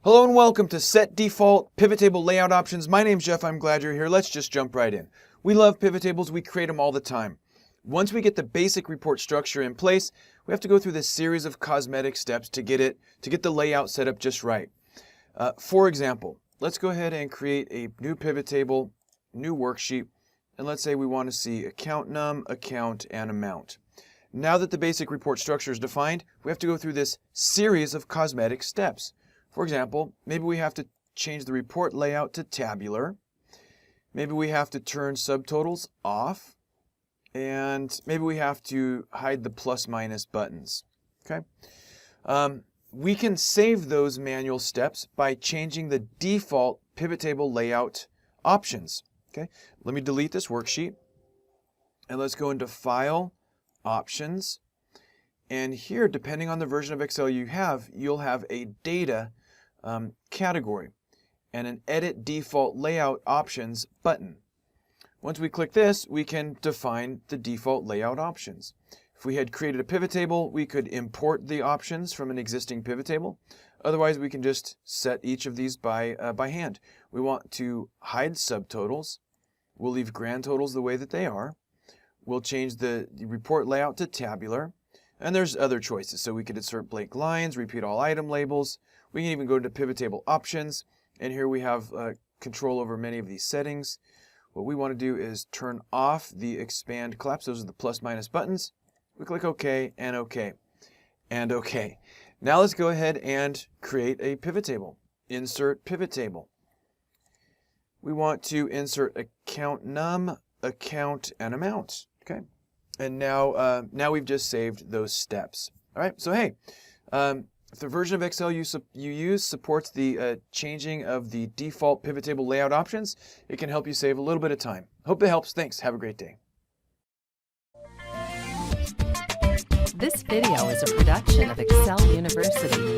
Hello and welcome to Set Default Pivot Table Layout Options. My name's Jeff. I'm glad you're here. Let's just jump right in. We love pivot tables. We create them all the time. Once we get the basic report structure in place, we have to go through this series of cosmetic steps to get the layout set up just right. For example, let's go ahead and create a new pivot table, new worksheet, and let's say we want to see account num, account, and amount. Now that the basic report structure is defined, we have to go through this series of cosmetic steps. For example, maybe we have to change the report layout to tabular. Maybe we have to turn subtotals off. And maybe we have to hide the plus minus buttons. Okay? We can save those manual steps by changing the default pivot table layout options. Okay? Let me delete this worksheet. And let's go into File, Options. And here, depending on the version of Excel you have, you'll have a Data category and an Edit Default Layout Options button. Once we click this, we can define the default layout options. If we had created a pivot table, we could import the options from an existing pivot table. Otherwise, we can just set each of these by hand. We want to hide subtotals. We'll leave grand totals the way that they are. We'll change the report layout to tabular. And there's other choices. So we could insert blank lines, repeat all item labels. We can even go to pivot table options. And here we have control over many of these settings. What we want to do is turn off the expand collapse. Those are the plus minus buttons. We click OK and OK and OK. Now let's go ahead and create a pivot table. Insert pivot table. We want to insert account num, account, and amount. Okay. And now we've just saved those steps. All right. So hey, if the version of Excel you use supports the changing of the default pivot table layout options, it can help you save a little bit of time. Hope it helps. Thanks. Have a great day. This video is a production of Excel University.